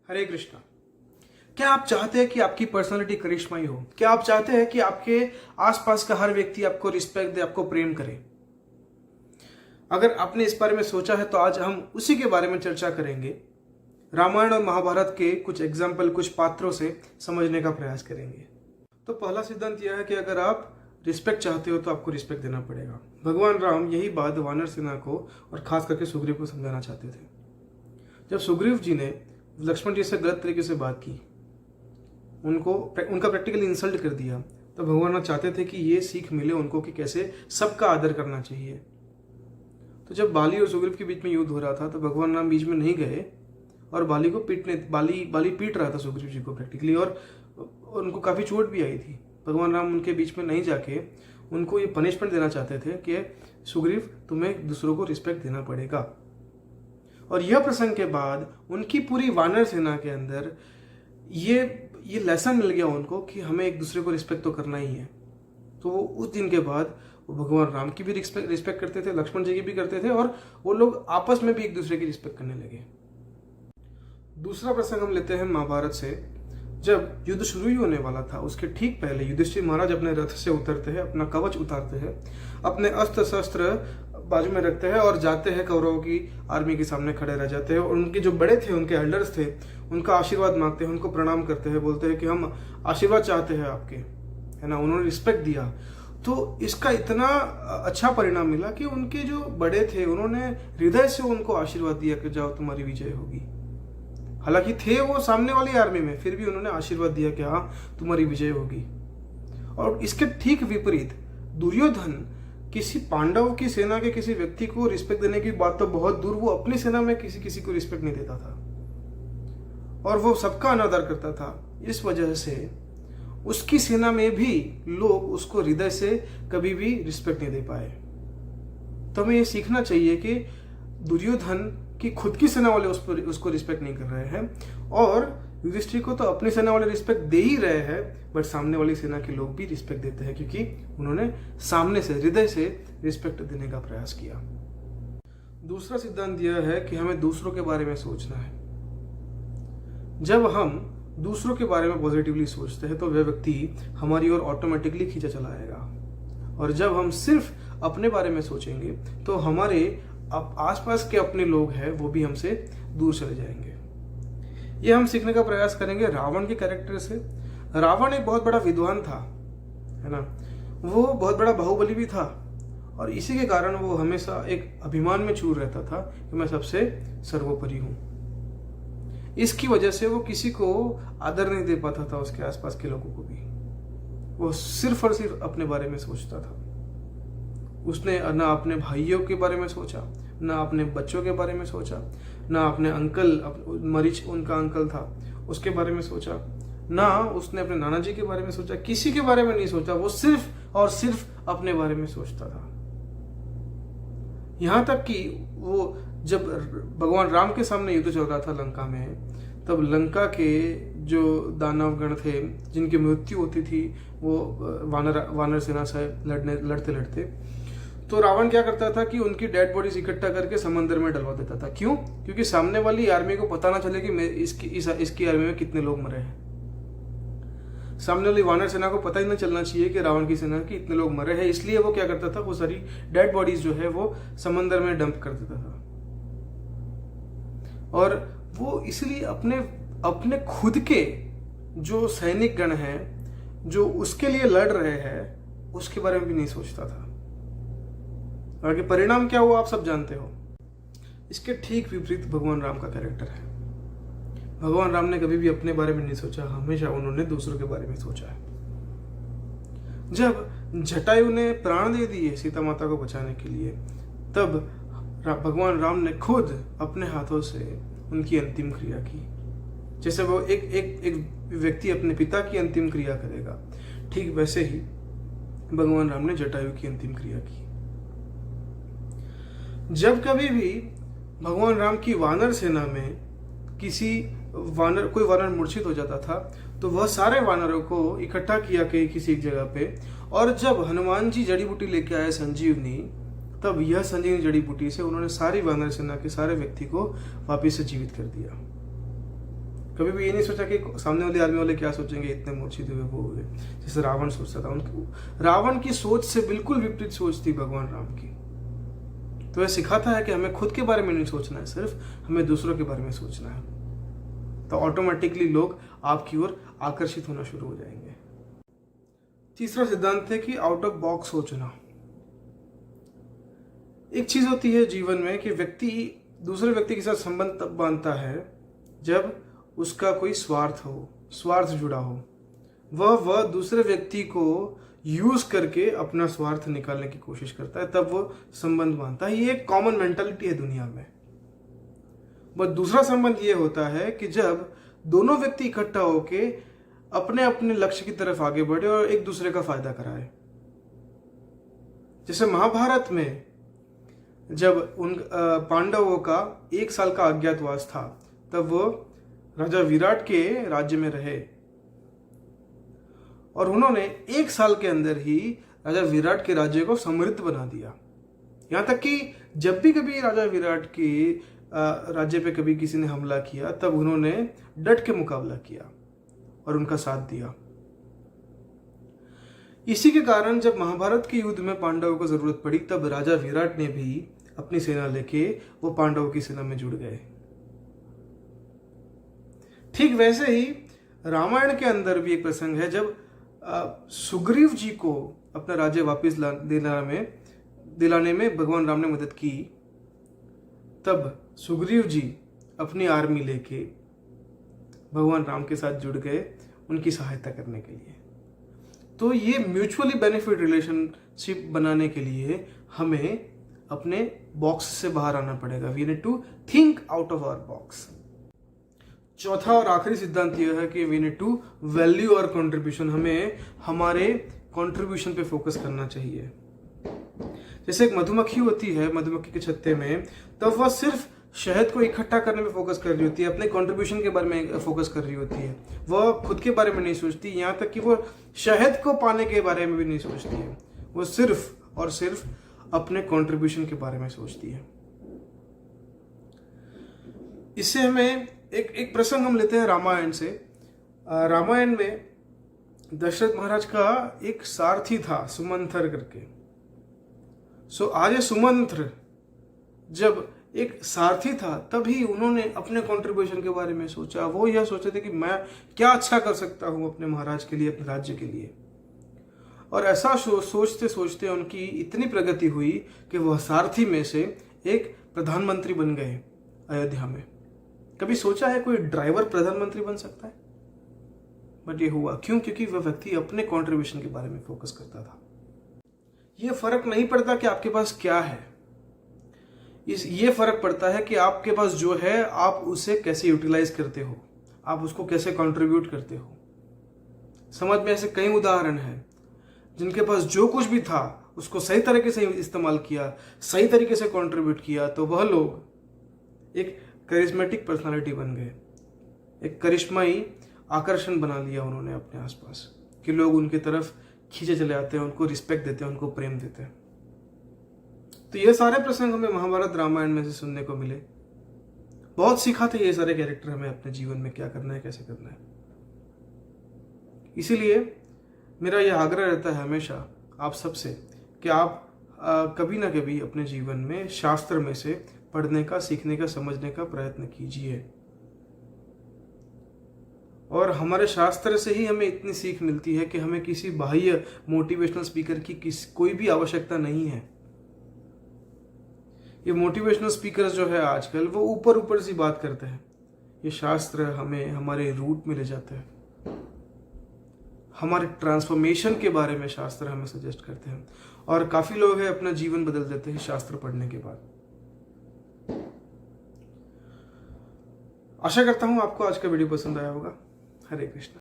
हरे कृष्णा। क्या आप चाहते हैं कि आपकी पर्सनालिटी करिश्माई हो? क्या आप चाहते हैं कि आपके आसपास का हर व्यक्ति आपको रिस्पेक्ट दे, आपको प्रेम करे? अगर आपने इस बारे में सोचा है तो आज हम उसी के बारे में चर्चा करेंगे। रामायण और महाभारत के कुछ एग्जाम्पल, कुछ पात्रों से समझने का प्रयास करेंगे। तो पहला सिद्धांत यह है कि अगर आप रिस्पेक्ट चाहते हो तो आपको रिस्पेक्ट देना पड़ेगा। भगवान राम यही बात वानर सेना को और खास करके सुग्रीव को समझाना चाहते थे। जब सुग्रीव जी ने लक्ष्मण जी से गलत तरीके से बात की, उनका प्रैक्टिकली इंसल्ट कर दिया, तो भगवान चाहते थे कि ये सीख मिले उनको कि कैसे सबका आदर करना चाहिए। तो जब बाली और सुग्रीव के बीच में युद्ध हो रहा था तो भगवान राम बीच में नहीं गए और बाली पीट रहा था सुग्रीव जी को प्रैक्टिकली, और उनको काफी चोट भी आई थी। भगवान राम उनके बीच में नहीं जाके उनको ये पनिशमेंट देना चाहते थे कि सुग्रीव, तुम्हें दूसरों को रिस्पेक्ट देना पड़ेगा। और यह प्रसंग के बाद उनकी पूरी वानर सेना के अंदर ये लेसन मिल गया उनको कि हमें एक दूसरे को रिस्पेक्ट तो करना ही है। तो वो उस दिन के बाद वो भगवान राम की भी रिस्पेक्ट करते थे, लक्ष्मण जी की भी करते थे, और वो लोग आपस में भी एक दूसरे की रिस्पेक्ट करने लगे। दूसरा प्रसंग हम लेते हैं महाभारत से। जब युद्ध शुरू ही होने वाला था उसके ठीक पहले युधिष्ठिर महाराज अपने रथ से उतरते हैं, अपना कवच उतारते हैं, अपने अस्त्र शस्त्र बाजू में रखते हैं और जाते हैं कौरवों की आर्मी के सामने खड़े रह जाते हैं। और उनके जो बड़े थे, उनके एल्डर्स थे, उनका आशीर्वाद मांगते हैं, उनको प्रणाम करते हैं, बोलते हैं कि हम आशीर्वाद चाहते हैं आपके, है ना। उन्होंने रिस्पेक्ट दिया। तो इसका इतना अच्छा परिणाम मिला कि उनके जो बड़े थे उन्होंने हृदय से उनको आशीर्वाद दिया कि जाओ तुम्हारी विजय होगी। हालांकि थे वो सामने वाली आर्मी में, फिर भी उन्होंने आशीर्वाद दिया कि हाँ तुम्हारी विजय होगी। और इसके ठीक विपरीत दुर्योधन किसी पांडव की सेना के किसी व्यक्ति को रिस्पेक्ट देने की बात तो बहुत दूर, वो अपनी सेना में किसी को रिस्पेक्ट नहीं देता था और वो सबका अनादर करता था। इस वजह से उसकी सेना में भी लोग उसको हृदय से कभी भी रिस्पेक्ट नहीं दे पाए। तो हमें ये सीखना चाहिए कि दुर्योधन की खुद की सेना वाले उसको रिस्पेक्ट नहीं कर रहे हैं, और युधिष्ठिर को तो अपनी सेना वाले रिस्पेक्ट दे ही रहे हैं, बट सामने वाली सेना के लोग भी रिस्पेक्ट देते हैं क्योंकि उन्होंने सामने से, हृदय से रिस्पेक्ट देने का प्रयास किया। दूसरा सिद्धांत यह है कि हमें दूसरों के बारे में सोचना है। जब हम दूसरों के बारे में पॉजिटिवली सोचते हैं तो वह व्यक्ति हमारी ओर ऑटोमेटिकली खींचा चला आएगा, और जब हम सिर्फ अपने बारे में सोचेंगे तो हमारे आसपास के अपने लोग हैं वो भी हमसे दूर चले जाएंगे। ये हम सीखने का प्रयास करेंगे रावण के कैरेक्टर से। रावण एक बहुत बड़ा विद्वान था, है ना। वो बहुत बड़ा बाहुबली भी था, और इसी के कारण वो हमेशा एक अभिमान में चूर रहता था कि मैं सबसे सर्वोपरि हूं। इसकी वजह से वो किसी को आदर नहीं दे पाता था, उसके आसपास के लोगों को भी। वो सिर्फ और सिर्फ अपने बारे में सोचता था। उसने ना अपने भाइयों के बारे में सोचा, ना अपने बच्चों के बारे में सोचा, ना अपने अंकल, मरीच उनका अंकल था, उसके बारे में सोचा, ना उसने अपने नाना जी के बारे में सोचा, किसी के बारे में नहीं सोचा। वो सिर्फ और सिर्फ अपने बारे में सोचता था। यहां तक कि वो जब भगवान राम के सामने युद्ध चल रहा था लंका में, तब लंका के जो दानवगण थे जिनकी मृत्यु होती थी वो वानर सेना से लड़ते तो रावण क्या करता था कि उनकी डेड बॉडीज इकट्ठा करके समंदर में डलवा देता था। क्यों? क्योंकि सामने वाली आर्मी को पता ना चले कि इसकी आर्मी में कितने लोग मरे हैं। सामने वाली वानर सेना को पता ही ना चलना चाहिए कि रावण की सेना के इतने लोग मरे हैं, इसलिए वो क्या करता था, वो सारी डेड बॉडीज जो है वो समंदर में डंप कर देता था। और वो इसलिए अपने खुद के जो सैनिक गण हैं जो उसके लिए लड़ रहे हैं उसके बारे में भी नहीं सोचता था। आगे परिणाम क्या हुआ आप सब जानते हो। इसके ठीक विपरीत भगवान राम का कैरेक्टर है। भगवान राम ने कभी भी अपने बारे में नहीं सोचा, हमेशा उन्होंने दूसरों के बारे में सोचा है। जब जटायु ने प्राण दे दिए सीता माता को बचाने के लिए, तब भगवान राम ने खुद अपने हाथों से उनकी अंतिम क्रिया की। जैसे वो एक व्यक्ति अपने पिता की अंतिम क्रिया करेगा, ठीक वैसे ही भगवान राम ने जटायु की अंतिम क्रिया की। जब कभी भी भगवान राम की वानर सेना में कोई वानर मूर्छित हो जाता था तो वह सारे वानरों को इकट्ठा किया किसी एक जगह पे, और जब हनुमान जी जड़ी बूटी लेके आए संजीवनी, तब यह संजीवनी जड़ी बूटी से उन्होंने सारी वानर सेना के सारे व्यक्ति को वापिस से जीवित कर दिया। कभी भी ये नहीं सोचा कि सामने वाले आर्मी वाले क्या सोचेंगे, इतने मूर्छित हुए वो हुए, जैसे रावण सोचता था। उनको रावण की सोच से बिल्कुल विपरीत सोच थी भगवान राम की। तो यह सिखाता है कि हमें खुद के बारे में नहीं सोचना है, सिर्फ हमें दूसरों के बारे में सोचना है, तो ऑटोमेटिकली लोग आपकी ओर आकर्षित होना शुरू हो जाएंगे। तीसरा सिद्धांत है कि आउट ऑफ बॉक्स सोचना। एक चीज होती है जीवन में कि व्यक्ति दूसरे व्यक्ति के साथ संबंध तब बांधता है जब उसका कोई स्वार्थ जुड़ा हो। वह दूसरे व्यक्ति को यूज करके अपना स्वार्थ निकालने की कोशिश करता है, तब वो संबंध बांधता है। ये एक कॉमन मेंटालिटी है दुनिया में। बट दूसरा संबंध ये होता है कि जब दोनों व्यक्ति इकट्ठा होके अपने अपने लक्ष्य की तरफ आगे बढ़े और एक दूसरे का फायदा कराए। जैसे महाभारत में जब उन पांडवों का 1 साल का अज्ञातवास था, तब वो राजा विराट के राज्य में रहे और उन्होंने 1 साल के अंदर ही राजा विराट के राज्य को समृद्ध बना दिया। यहां तक कि जब भी कभी राजा विराट के राज्य पे कभी किसी ने हमला किया, तब उन्होंने डट के मुकाबला किया और उनका साथ दिया। इसी के कारण जब महाभारत के युद्ध में पांडवों को जरूरत पड़ी, तब राजा विराट ने भी अपनी सेना लेके वो पांडवों की सेना में जुड़ गए। ठीक वैसे ही रामायण के अंदर भी एक प्रसंग है जब सुग्रीव जी को अपना राज्य वापस दिलाने में भगवान राम ने मदद की। तब सुग्रीव जी अपनी आर्मी लेके भगवान राम के साथ जुड़ गए उनकी सहायता करने के लिए। तो ये म्यूचुअली बेनिफिट रिलेशनशिप बनाने के लिए हमें अपने बॉक्स से बाहर आना पड़ेगा। We need to think out of our box. चौथा और आखिरी सिद्धांत यह है कि वी नीड टू वैल्यू और कंट्रीब्यूशन। हमें हमारे कंट्रीब्यूशन पे फोकस करना चाहिए। जैसे एक मधुमक्खी होती है, मधुमक्खी के छत्ते में, तब वह सिर्फ शहद को इकट्ठा करने में फोकस कर रही होती है, अपने कंट्रीब्यूशन के बारे में फोकस कर रही होती है। वह खुद के बारे में नहीं सोचती, यहाँ तक कि वो शहद को पाने के बारे में भी नहीं सोचती है। वो सिर्फ और सिर्फ अपने कंट्रीब्यूशन के बारे में सोचती है। इससे हमें एक प्रसंग हम लेते हैं रामायण से। रामायण में दशरथ महाराज का एक सारथी था, सुमंथर करके। आज ये सुमंत्र जब एक सारथी था, तभी उन्होंने अपने कंट्रीब्यूशन के बारे में सोचा। वो यह सोचे थे कि मैं क्या अच्छा कर सकता हूं अपने महाराज के लिए, अपने राज्य के लिए। और ऐसा सोचते सोचते उनकी इतनी प्रगति हुई कि वह सारथी में से एक प्रधानमंत्री बन गए अयोध्या में। कभी सोचा है कोई ड्राइवर प्रधानमंत्री बन सकता है? बट ये हुआ क्यों? क्योंकि वह व्यक्ति अपने कंट्रीब्यूशन के बारे में फोकस करता था। ये फर्क नहीं पड़ता कि आपके पास क्या है, ये फर्क पड़ता है कि आपके पास जो है आप उसे कैसे यूटिलाइज करते हो, आप उसको कैसे कंट्रीब्यूट करते हो। समाज में ऐसे कई उदाहरण हैं जिनके पास जो कुछ भी था उसको सही तरीके से इस्तेमाल किया, सही तरीके से कंट्रीब्यूट किया, तो वह लोग एक करिश्मेटिक पर्सनालिटी बन गए। एक करिश्माई आकर्षण बना लिया उन्होंने अपने आसपास कि लोग उनकी तरफ खींचे चले आते हैं, उनको रिस्पेक्ट देते हैं, उनको प्रेम देते हैं। तो ये सारे प्रसंग हमें महाभारत रामायण में से सुनने को मिले। बहुत सिखाते ये सारे कैरेक्टर हमें अपने जीवन में क्या करना है, कैसे करना है। इसीलिए मेरा यह आग्रह रहता है हमेशा आप सबसे कि आप कभी ना कभी अपने जीवन में शास्त्र में से पढ़ने का, सीखने का, समझने का प्रयत्न कीजिए। और हमारे शास्त्र से ही हमें इतनी सीख मिलती है कि हमें किसी बाह्य मोटिवेशनल स्पीकर की कोई भी आवश्यकता नहीं है। ये मोटिवेशनल स्पीकर जो है आजकल, वो ऊपर ऊपर सी बात करते हैं। ये शास्त्र हमें हमारे रूट में ले जाते हैं। हमारे ट्रांसफॉर्मेशन के बारे में शास्त्र हमें सजेस्ट करते हैं। और काफी लोग हैं अपना जीवन बदल देते हैं शास्त्र पढ़ने के बाद। आशा करता हूं आपको आज का वीडियो पसंद आया होगा। हरे कृष्ण।